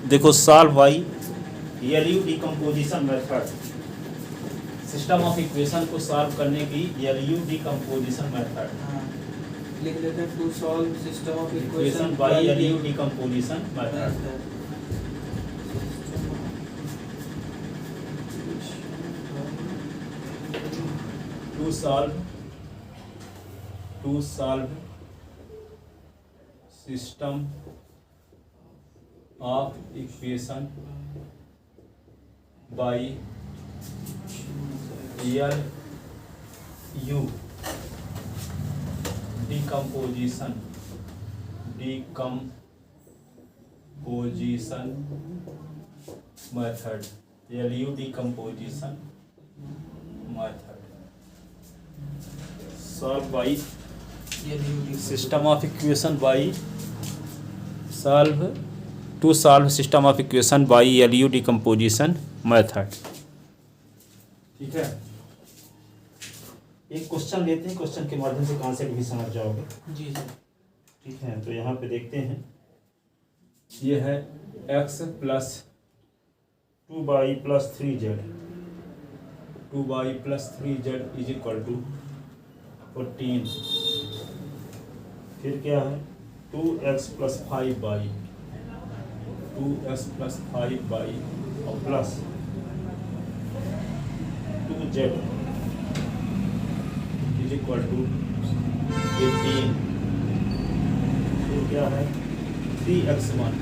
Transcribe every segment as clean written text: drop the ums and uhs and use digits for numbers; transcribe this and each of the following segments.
देखो solve by LU decomposition method, system of equation को solve करने की एलयू डिकम्पोजिशन मेथड, लिख लेते हैं to solve system of equation by LU decomposition method. To solve system of equation by LU decomposition method, LU decomposition method solve by system of equation by to solve system of equation by LU decomposition method. ठीक है, एक question लेते हैं, question के माध्यम से concept भी समझ जाओगे। जी जी ठीक है, तो यहाँ पे देखते हैं, ये है x plus 2y plus 3z, 2y plus 3z is equal to 14। फिर क्या है 2x plus 5y, 2x plus 5y और plus 2z is equal to 18। फिर क्या है 3x1,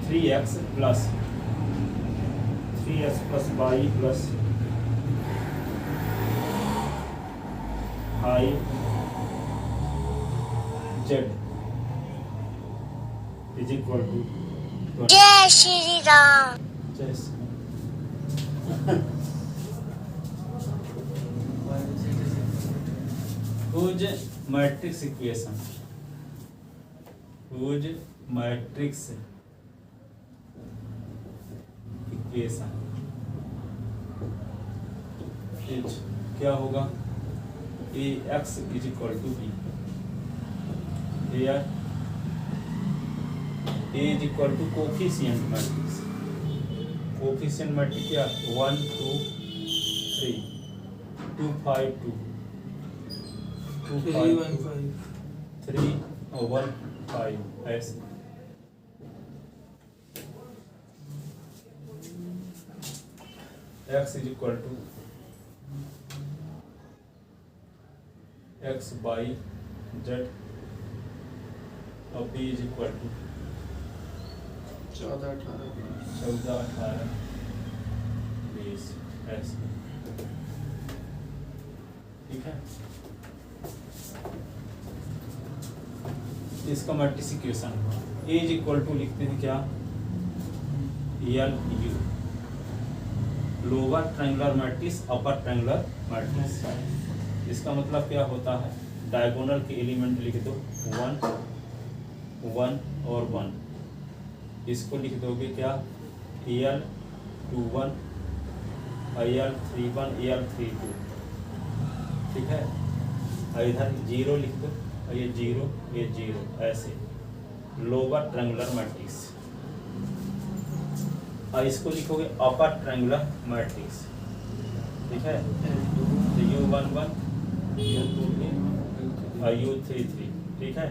3x plus 3x plus y plus 5z is equal to जय श्री राम। जय Shri whose matrix equation, whose matrix equation is क्या होगा A X is equal to B, A is equal to coefficient matrix, coefficient matrix क्या 1 2 3 2 5 2 2 5 3 और 1 5 ऐसे। x is equal to x by z और b is equal to 14 18 20 ऐसे। ठीक है, इसका matrix equation A is equal to लिखते हैं क्या L U, lower triangular matrix upper triangular matrix. इसका मतलब क्या होता है, डायगोनल के एलिमेंट लिख दो 1 1 और 1, इसको लिख दोगे क्या एल 21 एल 31 एल 32। ठीक है, और इधर 0 लिख दो और ये 0 ये 0 ऐसे, लोअर ट्रायंगुलर मैट्रिक्स। और इसको लिखोगे अपर ट्रायंगुलर मैट्रिक्स। ठीक है, तो U11 U22 और U33। ठीक है,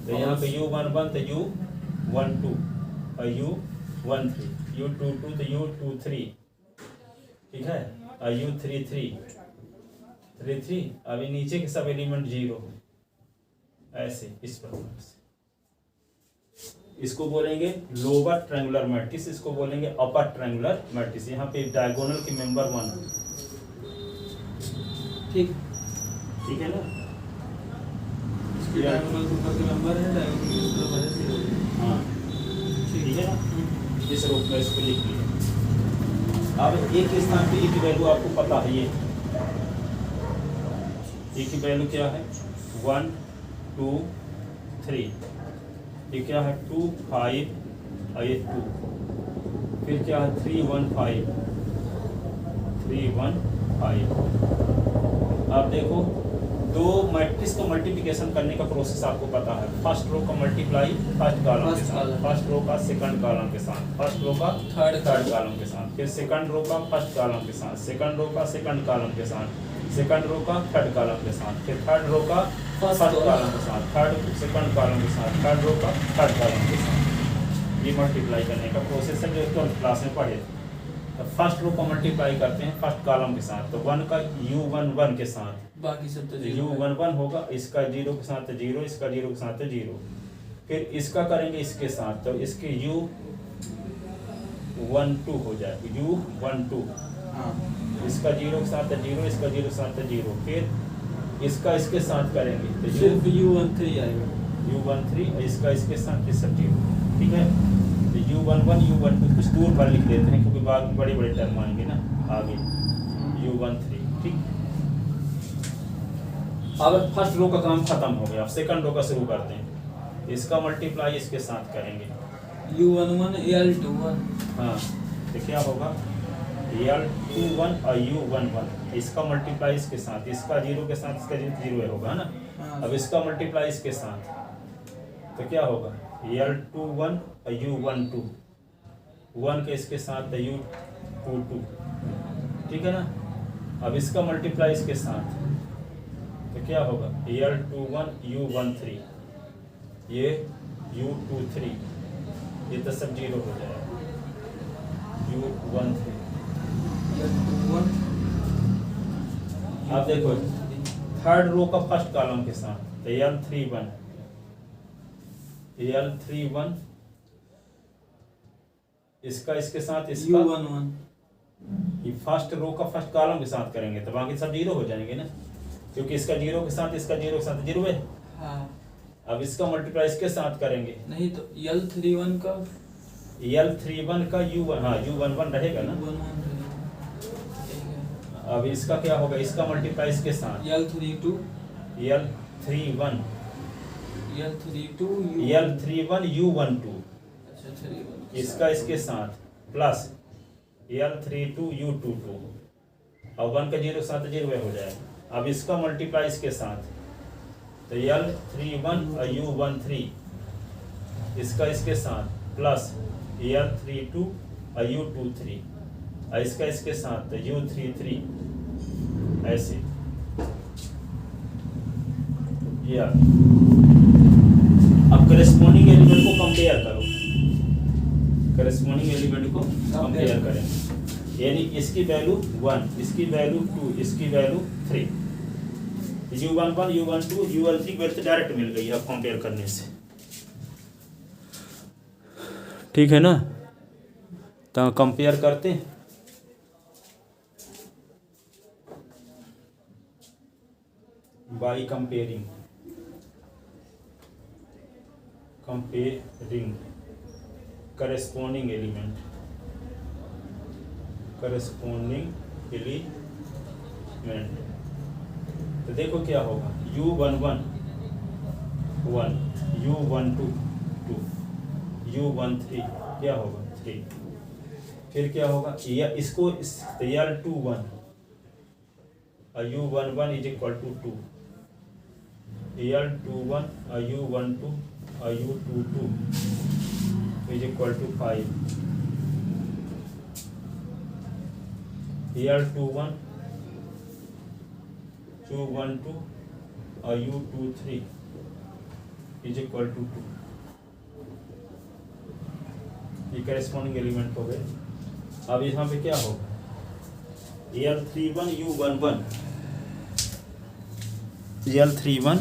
तो यहाँ पे U11 तो U12 और U13, U22 तो U23। ठीक है, और U33 अभी नीचे के सब एलिमेंट 0 ऐसे, इस प्रकार से। इसको बोलेंगे लोअर ट्रायंगुलर मैट्रिक्स, इसको बोलेंगे अपर ट्रायंगुलर मैट्रिक्स। यहाँ पे डायगोनल के मेंबर 1। ठीक है ना, डायगोनल के ऊपर के नंबर है, डायगोनल के ऊपर वजह से। हाँ ठीक है ना, इस रूप में इसको लिख लिया। अब एक स्थान पे एक वैल्यू आपको पता है, ये एक की वैल्यू क्या है 1 2 3, ये क्या है 2 5 और ये 2, फिर क्या है 3 1 5 3 1 5। आप देखो दो मैट्रिक्स का मल्टीप्लिकेशन करने का प्रोसेस आपको पता है। फर्स्ट रो का मल्टीप्लाई फर्स्ट कॉलम के साथ, फर्स्ट रो का सेकंड कॉलम के साथ, फर्स्ट रो का थर्ड कॉलम के साथ, फिर सेकंड रो का फर्स्ट कॉलम के साथ, सेकंड रो का सेकंड कॉलम के साथ, सेकंड रो का थर्ड कॉलम के साथ, फिर थर्ड रो का फर्स्ट कॉलम के साथ, थर्ड सेकंड कॉलम के साथ, थर्ड रो का थर्ड कॉलम के साथ। ये मल्टीप्लाई करने का प्रोसेस है जो 12th क्लास में पढ़े। तो फर्स्ट रो को मल्टीप्लाई करते हैं फर्स्ट कॉलम के साथ, तो 1 का u11 के साथ, बाकी सब तो u11 होगा, इसका 0 के साथ 0, इसका 0 के साथ 0, फिर इसका करेंगे इसके साथ, तो इसके u12 हो जाए, u12, हाँ इसका 0 के साथ 0, इसका 0 के साथ 0, फिर इसका इसके साथ करेंगे तो सिर्फ u13 आएगा, u13 और इसका इसके साथ 0, ठीक है। तो u11 u12 कुछ दूर पर लिख देते हैं क्योंकि बाद में बड़े बड़े टर्म आएंगे ना आगे, u13, ठीक। अब फर्स्ट रो का काम खत्म हो गया, अब सेकंड रो का शुरू करते हैं। इसका मल्टीप्लाई इसके साथ करेंगे, u11 l21, हाँ, तो क्या होगा l21 और u11, इसका मल्टीप्लाई इसके साथ, इसका 0 के साथ इसका 0 होगा ना। हाँ। अब इसका मल्टीप्लाई इसके साथ, तो क्या होगा l21 और u12, 1 के इसके साथ u22, ठीक है ना। अब इसका मल्टीप्लाई इसके साथ, तो क्या होगा l21 u13, ये u23, ये तो सब 0 हो जाएगा, u13। l21 अब देखो थर्ड रो का फर्स्ट कॉलम के साथ, तो l31, इसका इसके साथ इसका u11, ये फर्स्ट रो का फर्स्ट कॉलम के साथ करेंगे तो बाकी सब 0 हो जाएंगे ना, क्योंकि इसका 0 के साथ इसका 0 के साथ 0 है। हाँ अब इसका मल्टीप्लाई इसके साथ करेंगे, नहीं तो l31 का l31 का u1, हाँ u11 रहेगा ना। u11 रहेगा, अब इसका क्या होगा, इसका मल्टीप्लाई इसके साथ l32 l31 u12, अच्छा 31, इसका इसके साथ प्लस l32 u22, और 1 का 0 के साथ 0 हो जाएगा। अब इसका मल्टीप्लाई इसके साथ, तो l31 और u13, इसका इसके साथ प्लस l32 और u23, और इसका इसके साथ तो u33, ऐसे या। अब करेस्पॉन्डिंग एलिमेंट को कंपेयर करो, करेस्पॉन्डिंग एलिमेंट को कंपेयर करें, यानी इसकी वैल्यू 1, इसकी वैल्यू 2, इसकी वैल्यू 3, u11 u12 u13 की वैल्यू डायरेक्ट मिल गई अब कंपेयर करने से, ठीक है ना। तो कंपेयर करते हैं, बाय कंपेयरिंग corresponding element, तो देखो क्या होगा, u11 1, u12 2, u13 क्या होगा 3, फिर क्या होगा या इसको l21 और u11 is equal to 2, l21 और u12 और u22 is equal to 5, l21 u12 और u23 इज इक्वल टू 2, ये करेस्पॉन्डिंग एलिमेंट हो गए। अब यहाँ पे क्या होगा l31 u11 l31,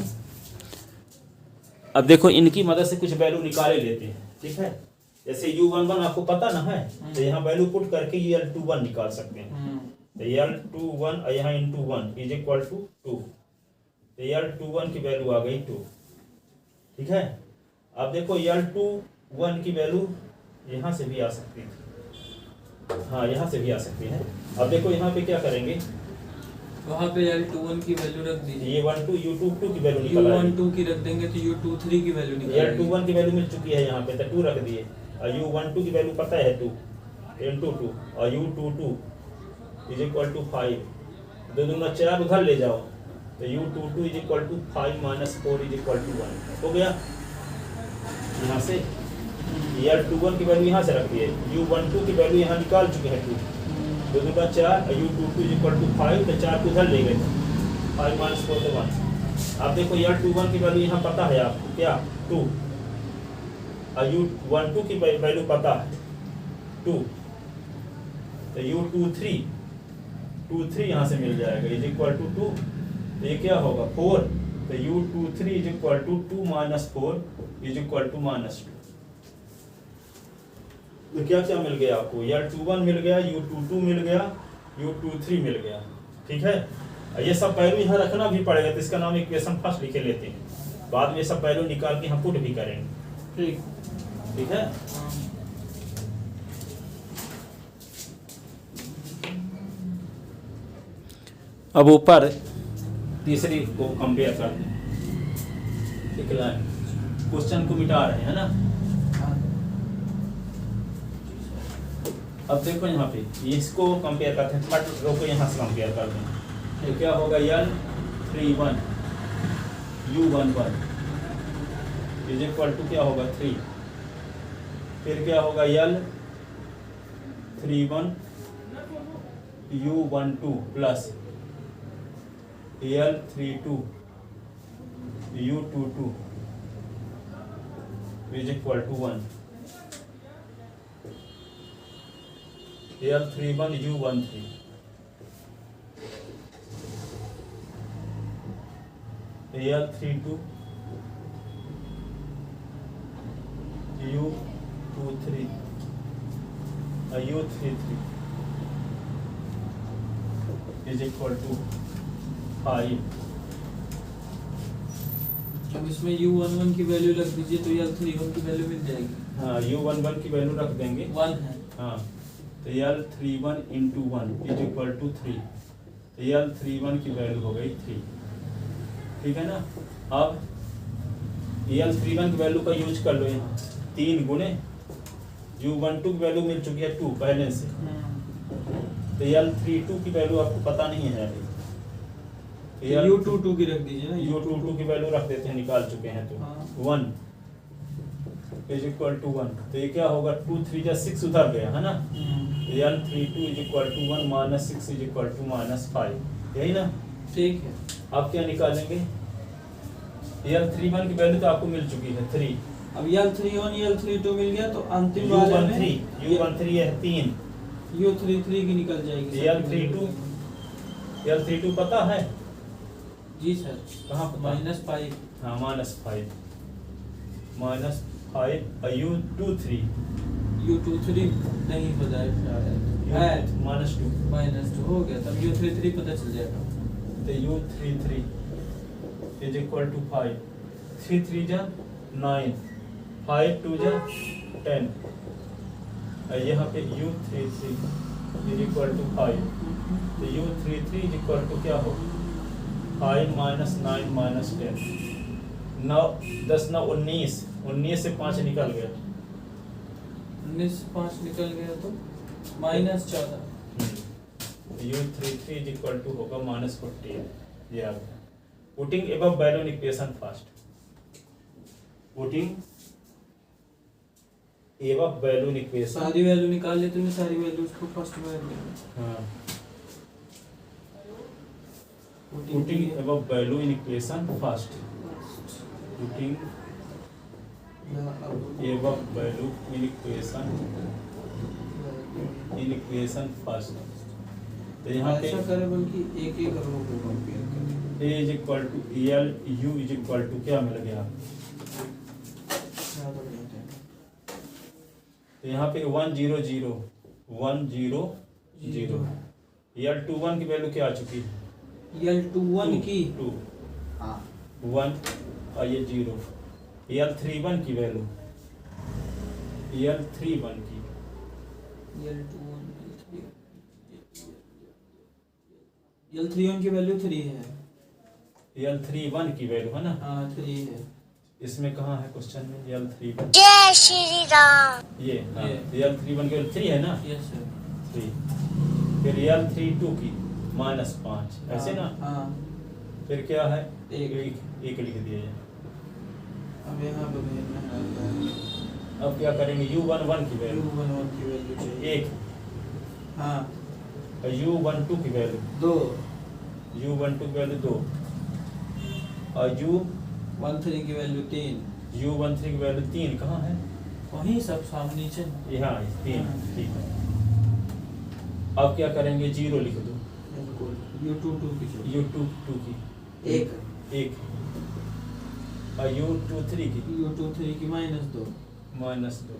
अब देखो इनकी मदद से कुछ वैल्यू निकाले लेते हैं, ठीक है। जैसे u11 आपको पता ना है तो यहाँ वैल्यू पुट करके l21 निकाल सकते हैं, तो l21 और यहाँ इंटू 1 इज इक्वल टू 2, तो l21 की वैल्यू आ गई 2, ठीक है। अब देखो l21 की वैल्यू यहाँ से भी आ सकती है, हाँ यहाँ से भी आ सकती है। अब देखो यहाँ पे क्या करेंगे, वहाँ पे l21 की वैल्यू रख दीजिए, ये 12 u22 की वैल्यू निकल आएगी, u12 की रख देंगे तो u23 की वैल्यू निकल l21 की वैल्यू मिल चुकी है यहाँ पे, तो 2 रख दिए, और u12 की वैल्यू पता है 2 इंटू 2, और u22 इज इक्वल टू 5, 2 दूना 4 उधर ले जाओ, तो U22 is equal to 5 minus 4 is equal to 1 हो गया। यहाँ से L21 की वैल्यू यहाँ से रख दिए, U12 की वैल्यू यहाँ निकाल चुके हैं 2, 2 दूना 4, U22 इज इक्वल टू 5, तो 4 को उधर ले गए, 5 माइनस 4 तो 1। अब देखो L21 की वैल्यू यहाँ पता है आपको क्या 2, और U12 की वैल्यू पता है 2, तो U23 यहाँ से मिल जाएगा इज इक्वल टू 2, तो ये क्या होगा 4, तो U23 is equal to 2 minus 4 is equal to minus 2। तो क्या क्या मिल गया आपको, L21 मिल गया, U22 मिल गया, U23 मिल गया, ठीक है। ये सब वैल्यू यहाँ रखना भी पड़ेगा, तो इसका नाम इक्वेशन फर्स्ट लिखे लेते हैं, बाद में सब वैल्यू निकाल के हम पुट भी करेंगे, ठीक है। अब ऊपर तीसरी को कंपेयर करते हैं, ठीक है, क्वेश्चन को मिटा रहे हैं ना। अब देखो यहाँ पे इसको कंपेयर करते हैं, थर्ड रो को यहाँ से कंपेयर करते हैं, तो क्या होगा L31 U11 is equal to क्या होगा 3, फिर क्या होगा L31 U12 plus L32 U22 is equal to 1, L31 U13 L32 U23 U33 is equal to 5। अब इसमें U11 की वैल्यू रख दीजिए तो L31 की वैल्यू मिल जाएगी। हाँ, U11 की वैल्यू रख देंगे 1 है। हाँ, तो L31 into 1 is equal to 3, तो L31 की वैल्यू हो गई 3, ठीक है ना। अब L31 की वैल्यू का यूज कर लो, यहाँ 3 गुणे U12 की वैल्यू मिल चुकी है 2 पहले से, तो L32 की वैल्यू आपको पता नहीं है अभी, U22 की रख दीजिए ना, U22 की वैल्यू रख देते हैं, निकाल चुके हैं तो हाँ। 1 इज इक्वल टू 1, तो ये क्या होगा 2 3 6 उधर गया है ना, L32 is equal to 1 minus 6 is equal to minus 5, यही ना, ठीक है। आप क्या निकालेंगे, L31 की वैल्यू तो आपको मिल चुकी है 3, अब L31 L32 मिल गया तो अंतिम वाले में U13 है 3, U33 की निकल जाएगी। L32 पता है जी सर, कहाँ पता, -5, हाँ -5 U23 U23 नहीं पता है -2 -2 हो गया, तब U33 पता चल जाएगा। तो U33 इज इक्वल टू 5, 3 3 जा 9, 5 2 जा 10, यहाँ पे U33 इज इक्वल टू 5, तो U33 इज इक्वल टू क्या हो 5 माइनस 9 माइनस 10, 9 10 9 19, 19 से 5 निकल गया, 19 से 5 निकल गया तो -14, U33 इज इक्वल टू होगा -14, ये आ गया। Putting above value in equation first, putting above value in equation, सारी वैल्यू निकाल लेते हैं, सारी वैल्यूज को फर्स्ट में रख देंगे। हाँ, putting above value in equation first, putting above value in equation first, तो यहाँ पे ऐसा करें बल्कि एक एक रो को कंपेयर करें, A is equal to EL U is equal to क्या मिल गया, तो यहाँ पे 1 0 0 1 0 0, L21 की वैल्यू क्या आ चुकी है, L21 की 2 1 और ये 0, L31 की वैल्यू, L31 की L31 की वैल्यू 3 है, L31 की वैल्यू है ना, हाँ 3 है। इसमें कहाँ है क्वेश्चन में L31, जय श्री राम। ये हाँ, L31 की वैल्यू 3 है ना, यस सर। 3, फिर L32 की -5, ऐसे ना, हाँ फिर क्या है, एक। एक लिख दिया जाए। अब यहाँ पे भेजना है अब क्या करेंगे, u11 की वैल्यू U11 की वैल्यू चाहिए। 1, हाँ u12 की वैल्यू 2, u12 की वैल्यू 2, और U13 की वैल्यू 3। u13 की वैल्यू 3 कहाँ है, वही सब सामने नीचे। यहाँ 3, ठीक है। अब क्या करेंगे, 0 लिख दो, बिल्कुल U22 की चाहिए। u22 की एक 1, और u23 की U23 की -2। -2,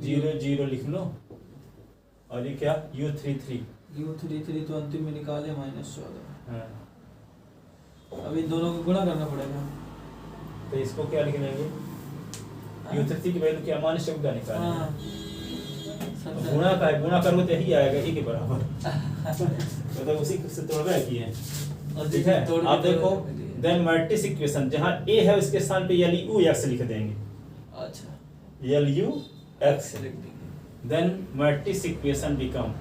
0 0 लिख लो, और ये क्या, u33। U33 तो अंतिम में निकाले -14। हाँ, अब इन दोनों को गुणा करना पड़ेगा। तो इसको क्या लिख लेंगे, u33 की वैल्यू क्या, -14 निकालेंगे। हाँ गुणा का है, गुणा करो तो यही आएगा, ए के बराबर। मतलब उसी से तोड़ना किए हैं, ठीक है। आप देखो, देन मैट्रिक्स इक्वेशन जहाँ ए है उसके स्थान पे LUX लिख देंगे, अच्छा LUX। लिख देंगे। then matrix equation become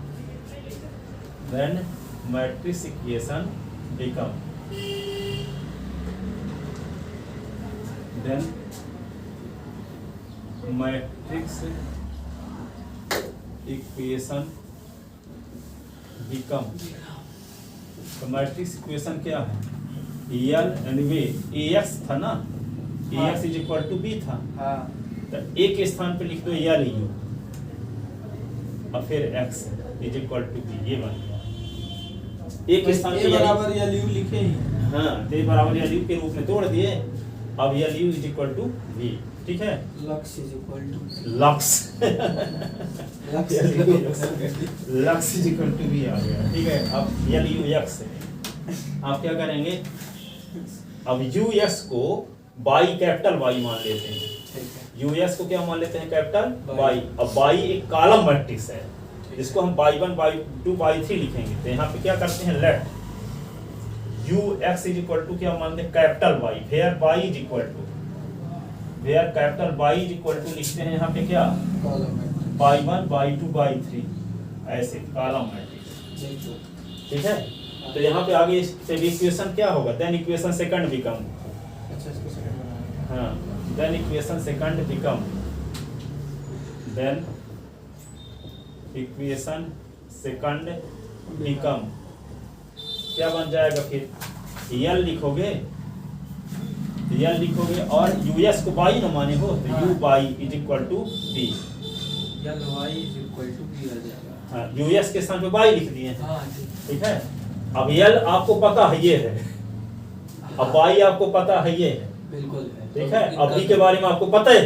तो मैट्रिक्स इक्वेशन क्या है, एल एनवे AX था ना, AX is equal to B था, हाँ तो ए के स्थान पे लिख दो LU, और फिर x is equal to b, ये बन गया। एक स्थान पे बराबर LU लिखे ही। हाँ, तो बराबर LU के रूप में तोड़ दिए। अब LU is equal to v, ठीक है। Lux is equal to lux lux lux is equal to v आ गया, ठीक है। अब LUX आप क्या करेंगे, अब US को बाई कैपिटल वाई मान लेते हैं, यूएस को क्या मान लेते हैं, कैपिटल वाई। अब वाई एक कॉलम मैट्रिक्स है, जिसको हम y1 y2 y3 लिखेंगे। तो यहाँ पे क्या करते हैं, let ux is equal to क्या मान लें, capital Y, where y is equal to, where capital y is equal to लिखते हैं यहाँ पे क्या, y1 y2 y3, ऐसे कॉलम मैट्रिक्स, ठीक है। तो यहाँ पे आगे इक्वेशन क्या होगा, देन इक्वेशन सेकंड बिकम, हाँ, then equation second become क्या बन जाएगा फिर, यल लिखोगे और यूएस को बाई न माने हो, तो U by is equal to B, L Y is equal to B आ जाएगा। हाँ, यूएस के स्थान पे बाई लिख दिए, हाँ ठीक है। अब यल आपको पता है ये है, अब बाई आपको पता है ये है, बिल्कुल है, ठीक है। अब बी के बारे में आपको पता है,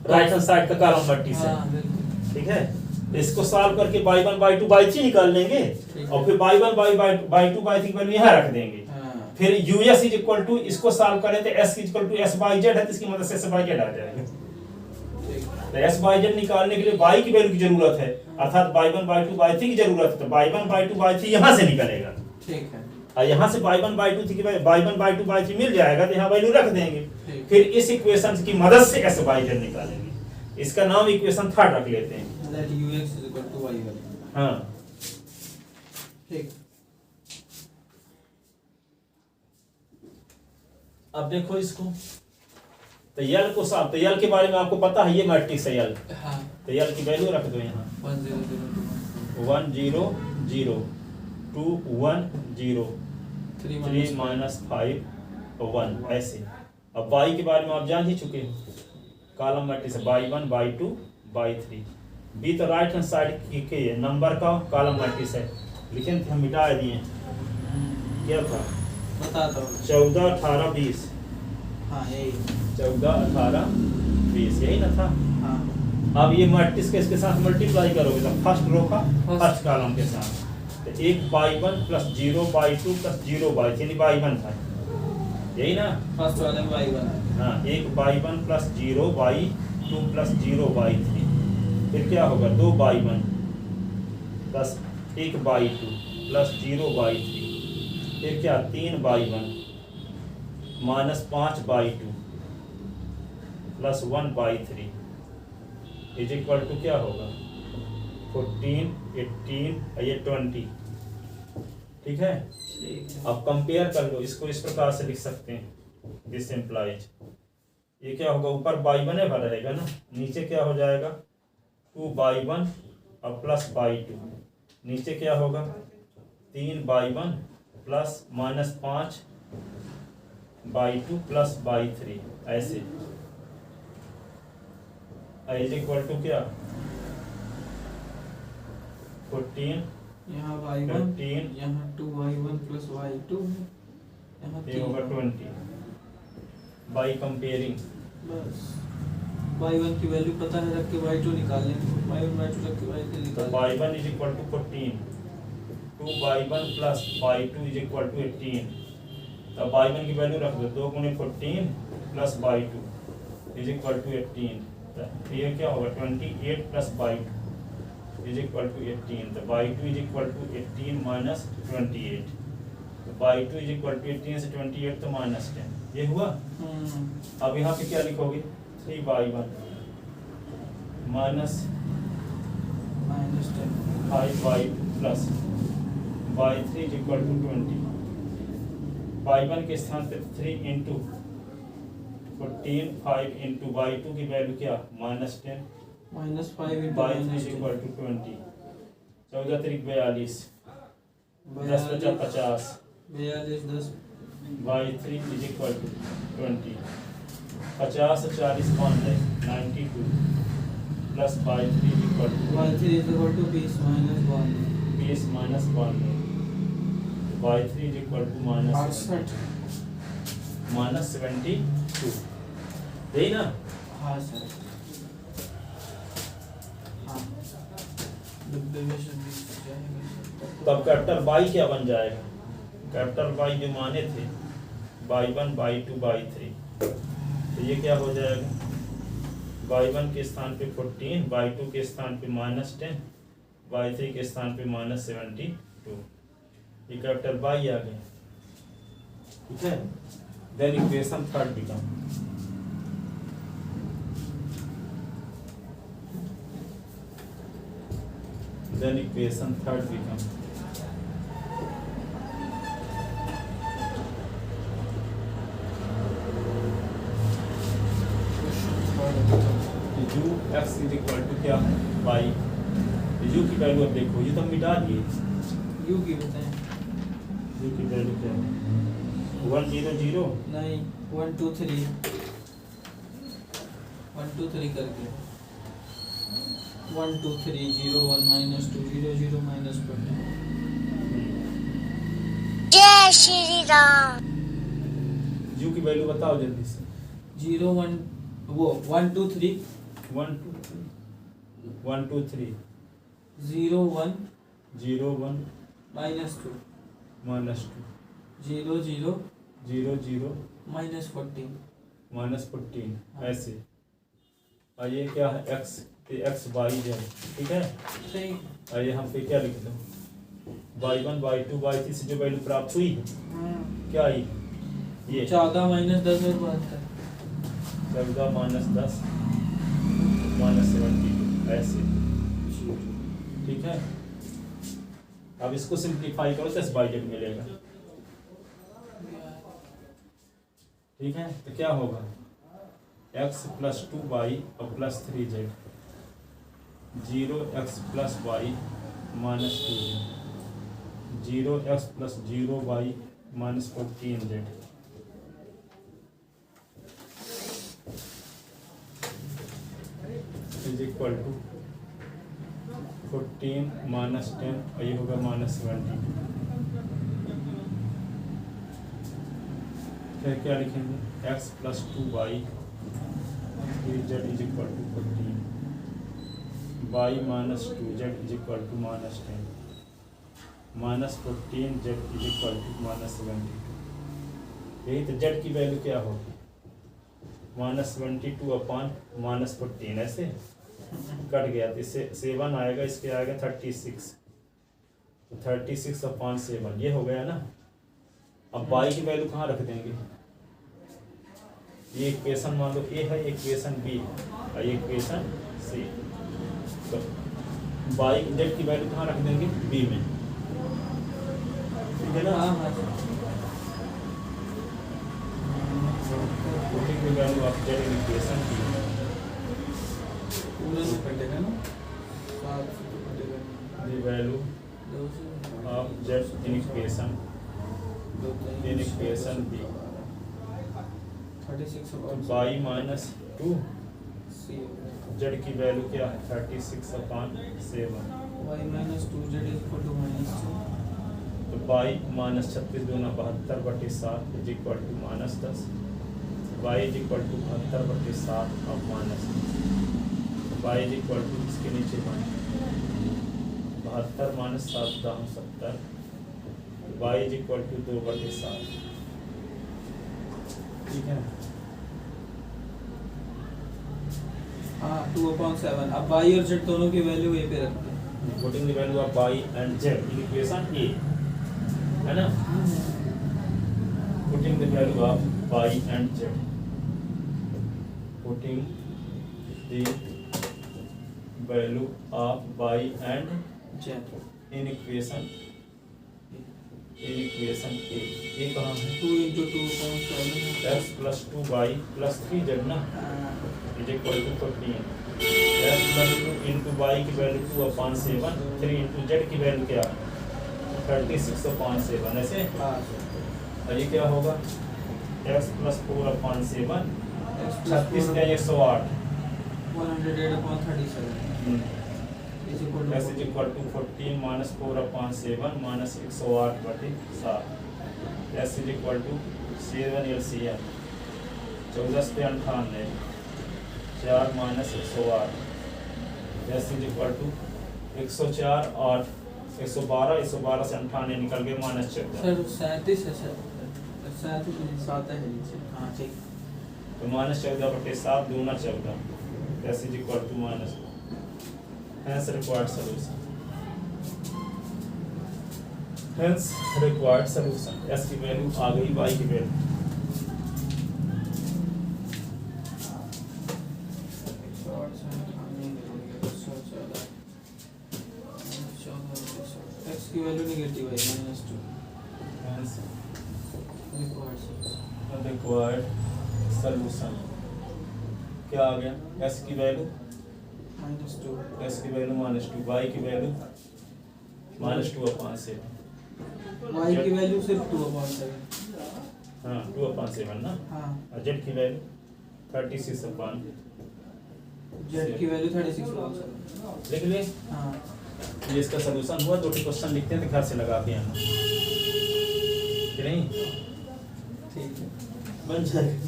राइट हैंड साइड का कॉलम मैट्रिक्स है, हाँ, बिल्कुल। ठीक है। तो इसको सॉल्व करके y1 y2 y3 निकाल लेंगे, और फिर y1 y2 y3 की वैल्यू यहाँ रख देंगे। हाँ। फिर US इज इक्वल टू, इसको सॉल्व करें तो S is equal to SYZ है, तो इसकी मदद से SYZ आ जाएगा। तो SYZ निकालने के लिए y की वैल्यू की जरूरत है, अर्थात y1 y2 y3 की जरूरत है, तो y1 y2 y3 यहाँ से निकलेगा, ठीक है। और यहाँ से y1 y2 y3 मिल जाएगा, तो यहाँ वैल्यू रख देंगे। फिर इस इक्वेशन की मदद से SYZ निकालेंगे, इसका नाम इक्वेशन थर्ड रख लेते हैं, let ux is equal to y1। हाँ, ठीक। अब देखो इसको, तो यल को साफ, तो यल के बारे में आपको पता है, ये मैट्रिक्स है यल, हाँ तो यल की वैल्यू रख दो यहाँ 1 0 1 0 0 2 1 0 3 3 -5 1 ऐसे। अब y के बारे में आप जान ही चुके हो, कॉलम मैट्रिक्स है y1 y2 y3, b तो राइट हैंड साइड के नंबर का कॉलम मैट्रिक्स है, लिखे थे हम मिटा दिए, क्या था, बताता हूँ। 14 18 20, हाँ यही। 14 18 20 यही ना था। हाँ अब ये मैट्रिक्स के इसके साथ मल्टीप्लाई करोगे तो फर्स्ट रो का First। फर्स्ट कॉलम के साथ, तो एक y1 plus 0 y2 plus 0 y3 यानी y1 था, यही ना, फर्स्ट वाले में y1 है। हाँ, एक y1 plus 0 y2 plus 0 y3, फिर क्या होगा, 2 y1 plus 1 y2 plus 0 y3, फिर क्या 3 y1 minus 5 y2 plus 1 y3 is equal to क्या होगा, 14 18 ये 20, ठीक है। ठीक है। अब कंपेयर कर लो, इसको इस प्रकार से लिख सकते हैं, दिस इम्प्लाइज ये क्या होगा, ऊपर बाई वन भर रहेगा ना, नीचे क्या हो जाएगा 2/1 और प्लस बाई 2, नीचे क्या होगा 3/1 प्लस -5/2 प्लस बाई 3, ऐसे इज इक्वल टू क्या 14, यहाँ y1 15, यहाँ 2y1 प्लस y2 यहाँ ये होगा 20 बाई कंपेयरिंग। बस y1 की वैल्यू पता है, रख के y2 निकाल लेंगे, y1 y2 रख के y3 तो निकाल y1 is equal to 14, 2/1 plus y 2 is equal to 18, तो y1 की वैल्यू रख दो, 2 × 14 plus y 2 is equal to 18, तो ये क्या होगा 28 plus y 2 is equal to 18, तो y 2 is equal to 18 minus 28, तो बाई 2 इज इक्वल टू 18 से 28 तो -10, ये हुआ। अब यहाँ पे क्या लिखोगे 3/1 minus -10 5/2 plus y 3 is equal to 20, y 1 के स्थान पे 3 इंटू 14, 5 इंटू बाई 2 की वैल्यू क्या -10, -5 into y 3 is equal to 20, 14 3 42, 10 50 50, 42 10 y 3 is equal to 20, 50 से 40 कौन है 92 plus y 3 is equal to y3 is equal to 20 -1 20 minus 1, y 3 is equal to -72, यही ना। हाँ सर, हाँ डब्बे में से बीच जाएगा सर। तब कैपिटल बाई क्या बन जाएगा, कैपिटल बाई जो माने थे बाई 1 बाई 2 बाई 3, तो ये क्या हो जाएगा बाई 1 के स्थान पे 14, बाई 2 के स्थान पे -10, बाई 3 के स्थान पे -72, ये कैपिटल बाई आ गया, ठीक है। Then equation third become U x is equal to क्या बाई, यू की वैल्यू अब देखो, ये तो मिटा दिए, यू की बताएं, यू की वैल्यू क्या है 1 0 0, नहीं 1 2 3 1 2 3 करके 1 2 3 0 1 -2 0 0 -14 जय श्री राम। यू की वैल्यू बताओ जल्दी से, 0 1 वो 1 2 3 1 2 3 1 2 3 0 1 0 1 -2 -2 0 0 0 0 -14 -14, ऐसे। और ये क्या है एक्स, एक्स बाई जेड, ठीक है। सही। और ये हम पे क्या लिख दो बाई 1 बाई 2 बाई 3 से जो वैल्यू प्राप्त हुई क्या आई, ये 14 -10 और 72 14 -10 -72, ऐसे, ठीक है। अब इसको सिंप्लीफाई करो 10 बाई जेड मिलेगा, ठीक है। तो क्या होगा x प्लस 2 बाई और plus 3 z, 0x plus y -2 z, 0x plus 0 y -14 z, is equal to 14 -10 और ये होगा -72। फिर क्या लिखेंगे x plus 2 y z is equal to 14 y -2 z is equal to -10 -14 z is equal to -72। यही तो Z की वैल्यू क्या होगी -72 अपॉन -14, ऐसे कट गया तो इससे 7 आएगा, इसके आएगा 36, तो 36 अपॉन 7 ये हो गया ना। अब बाई की वैल्यू कहाँ रख देंगे, ये इक्वेशन मान लो ए है, इक्वेशन बी है और ये इक्वेशन सी, तो बाई जेड की वैल्यू कहाँ रख देंगे बी में, ठीक है ना? हाँ हाँ putting the value of z in equation की पूरा नहीं कटेगा ना, 7 से तो कटेगा द वैल्यू 2 से of z in equation B 36 y minus 2 C z की वैल्यू क्या है 36 upon 7 y minus 2z is equal to -2 तो y माइनस 36 दूना 72 बटे 7 is equal to minus 10 y is equal to 72 बटे 7 अब minus y is equal to इसके नीचे 72 माइनस 7 दाम 70 y इज इक्वल टू 2 बटे 7 ठीक है ना? हाँ 2/7। अब y और z दोनों की वैल्यू ए पे रखते हैं। Putting the value of y and z in equation A है ना? Putting the value of y and z putting the value of y and z in equation A कहाँ है 2 into 2/7 x plus 2y plus 3z ना is equal to 14 x plus 2 into y की value 2/7 3 into z की value क्या 36/7 ऐसे और ये क्या होगा x प्लस 4/7 36 का 108 108/37 is equal to x is equal to 14 minus 4/7 minus 108 बटे 7 x is equal to 7 LCM 14 पे 98 4 minus 108 s is equal to 104 और 112 112 से 98 निकल गए माइनस 14 सर 37 है सर 7 है नीचे हाँ ठीक तो माइनस 14 बटे 7 दूना 14 s is equal to minus hence required solution s की वैल्यू आ गई y की वैल्यू x की वैल्यू नेगेटिव है -2 hence रिक्वायर्ड required solution क्या आ गया s की वैल्यू -2 s की वैल्यू -2 y की वैल्यू -2/7 y की वैल्यू सिर्फ 2/7 हाँ 2/7 ना हाँ और z की वैल्यू 36/7 z की वैल्यू 36/7 लिख लिए हाँ ये इसका सलूशन हुआ। 2 क्वेश्चन लिखते हैं तो घर से लगा के आना कि नहीं ठीक है बन जाएगा।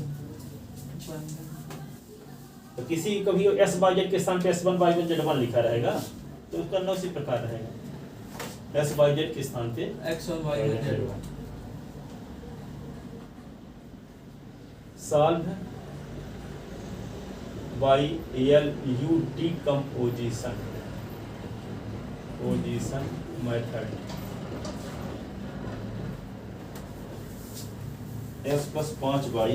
तो किसी कभी s बाई जेड के स्थान पे s1 बाई z1 लिखा रहेगा तो उसका करना उसी प्रकार रहेगा s बाई जेड के स्थान पे x1 y और z1 solve by LU decomposition method s plus 5y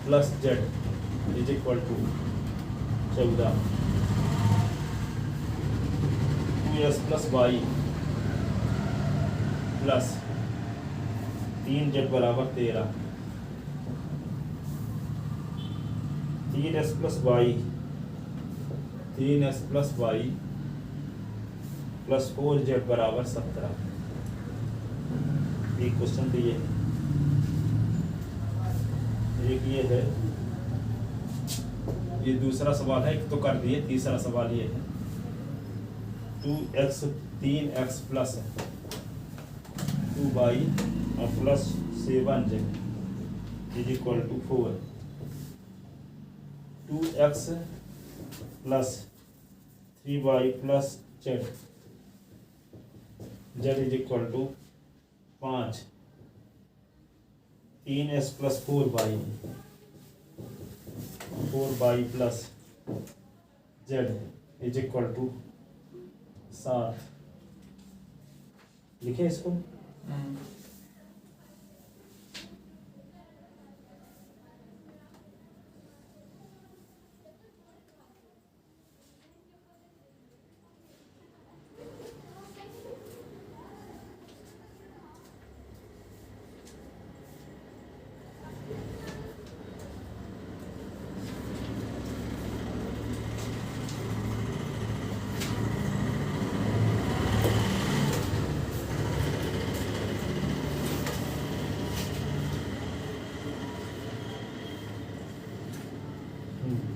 plus z is equal to 14 2s plus y plus 3z बराबर 13 3s plus y 3s plus y plus 4z बराबर 17 एक question दिए एक ये है ये दूसरा सवाल है एक तो कर दिए तीसरा सवाल ये है 2x 3x प्लस 2y और plus 7z is equal to 4 2x plus 3y plus z is equal to 5 3s plus 4y plus z is equal to 7 लिखे इसको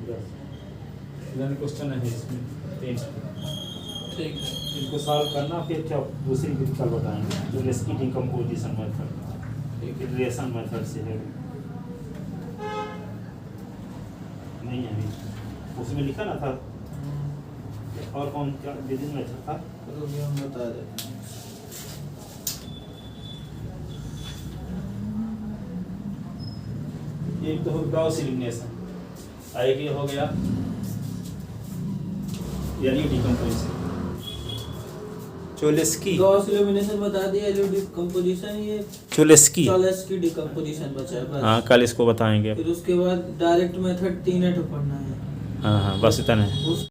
यानी क्वेश्चन है इसमें 3 ठीक है। इनको सॉल्व करना, फिर क्या दूसरी विधि कल बताएंगे जो रेस्की डिकम्पोजिशन मेथड, रिलेशन मेथड से है। नहीं है अभी उसमें लिखा ना था, और कौन क्या विधि मेथड था? तो ये हम बता देते हैं। एक तो गॉस एलिमिनेशन, एक ये हो गया यानी डिकम्पोजिशन। चोलेस्की गॉस एलिमिनेशन बता दिया, एलियो डिकम्पोजिशन, ये चोलेस्की चॉलेस्की डिकम्पोजिशन बचा है बस। हाँ कल इसको बताएंगे। फिर उसके बाद डायरेक्ट मेथड 3 पढ़ना है। हाँ हाँ बस इतना है। उस